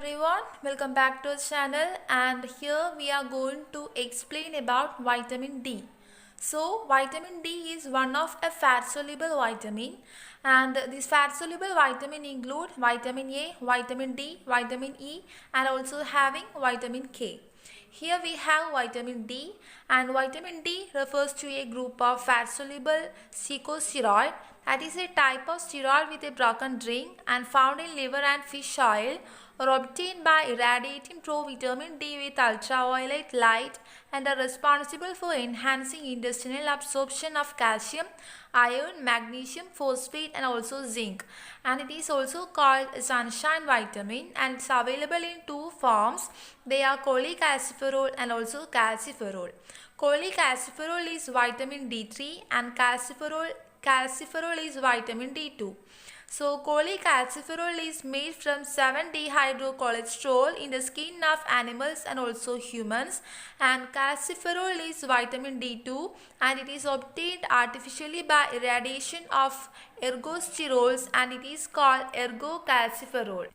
Everyone, welcome back to the channel, and here we are going to explain about vitamin D. So vitamin D is one of a fat soluble vitamin, and this fat soluble vitamin include vitamin A, vitamin D, vitamin E, and also having vitamin K. Here we have vitamin D, and vitamin D refers to a group of fat soluble corticosteroid, that is a type of steroid with a broken ring and found in liver and fish oil, or obtained by irradiating provitamin D with ultraviolet light, and are responsible for enhancing intestinal absorption of calcium, iron, magnesium, phosphate, and also zinc. And it is also called sunshine vitamin, and it's available in two forms. They are cholecalciferol and also calciferol. Cholecalciferol is vitamin D3 and calciferol is vitamin D2. So cholecalciferol is made from 7-dehydrocholesterol in the skin of animals and also humans, and calciferol is vitamin D2, and it is obtained artificially by irradiation of ergosterols, and it is called ergocalciferol.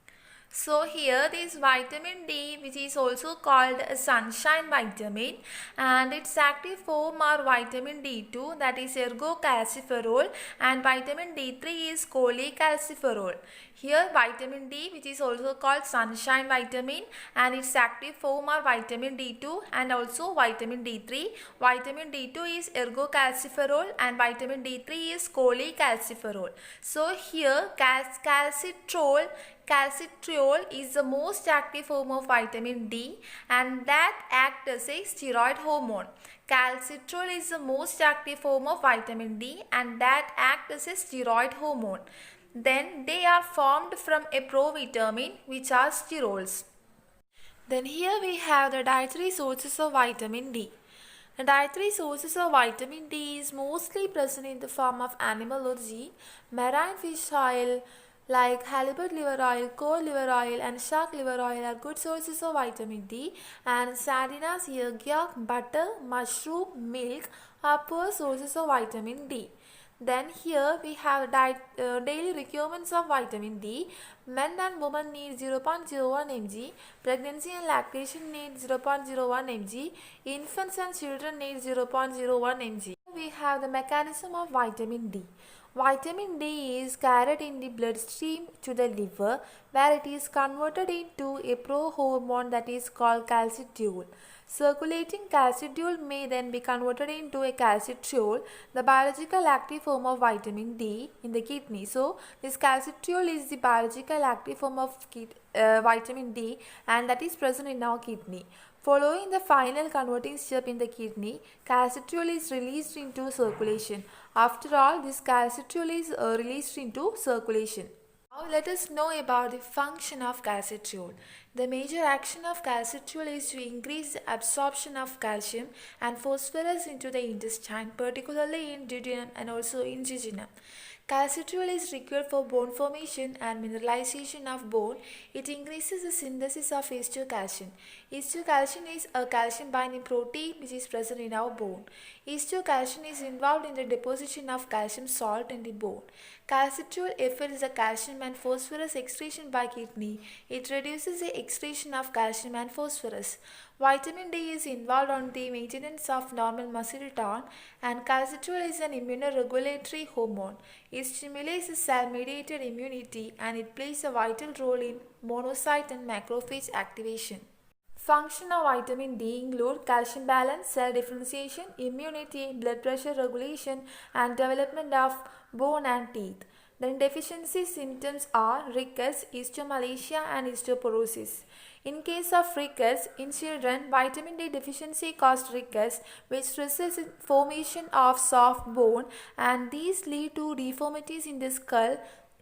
So here this vitamin D, which is also called a sunshine vitamin, and its active form are vitamin D2, that is ergocalciferol, and vitamin D3 is cholecalciferol. Here vitamin D, which is also called sunshine vitamin, and its active form are vitamin D2 and also vitamin D3. Vitamin D2 is ergocalciferol and vitamin D3 is cholecalciferol. So here calcitriol is the most active form of vitamin D, and that acts as a steroid hormone. Calcitriol is the most active form of vitamin D, and that acts as a steroid hormone. Then they are formed from a provitamin, which are sterols. Then here we have the dietary sources of vitamin D. The dietary sources of vitamin D is mostly present in the form of animal origin. Marine fish oil like halibut liver oil, cod liver oil, and shark liver oil are good sources of vitamin D, and sardinas, egg yolk, butter, mushroom, milk are poor sources of vitamin D. Then here we have daily requirements of vitamin D. Men and women need 0.01 mg, pregnancy and lactation need 0.01 mg, infants and children need 0.01 mg. We have the mechanism of vitamin D. Vitamin D is carried in the bloodstream to the liver, where it is converted into a prohormone that is called calcitriol. Circulating calcitriol may then be converted into a calcitriol, the biological active form of vitamin D, in the kidney. So this calcitriol is the biological active form of vitamin D, and that is present in our kidney. Following the final converting step in the kidney, calcitriol is released into circulation. After all, this calcitriol is released into circulation. Now let us know about the function of calcitriol. The major action of calcitriol is to increase the absorption of calcium and phosphorus into the intestine, particularly in duodenum and also in jejunum. Calcitriol is required for bone formation and mineralization of bone. It increases the synthesis of osteocalcin. Osteocalcin is a calcium binding protein which is present in our bone. Osteocalcin is involved in the deposition of calcium salt in the bone. Calcitriol affects the calcium and phosphorus excretion by kidney. It reduces the excretion of calcium and phosphorus. Vitamin D is involved on the maintenance of normal muscle tone, and calcitriol is an immunoregulatory hormone. It stimulates the cell-mediated immunity, and it plays a vital role in monocyte and macrophage activation. Function of vitamin D include calcium balance, cell differentiation, immunity, blood pressure regulation, and development of bone and teeth. Then deficiency symptoms are rickets, osteomalacia, and osteoporosis. In case of rickets in children, vitamin D deficiency causes rickets, which results in formation of soft bone, and these lead to deformities in the skull,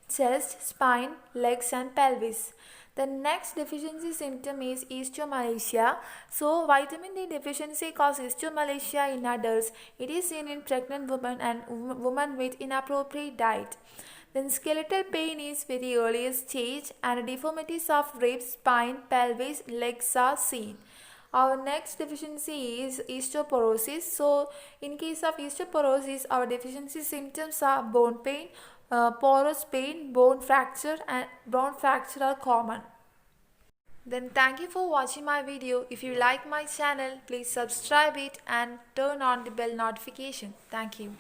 chest, spine, legs, and pelvis. The next deficiency symptom is osteomalacia. So vitamin D deficiency causes osteomalacia in adults. It is seen in pregnant women and women with inappropriate diet. Then skeletal pain is very earliest stage, and deformities of ribs, spine, pelvis, legs are seen. Our next deficiency is osteoporosis. So in case of osteoporosis, our deficiency symptoms are bone pain, porous pain, bone fracture are common. Then thank you for watching my video. If you like my channel, please subscribe it and turn on the bell notification. Thank you.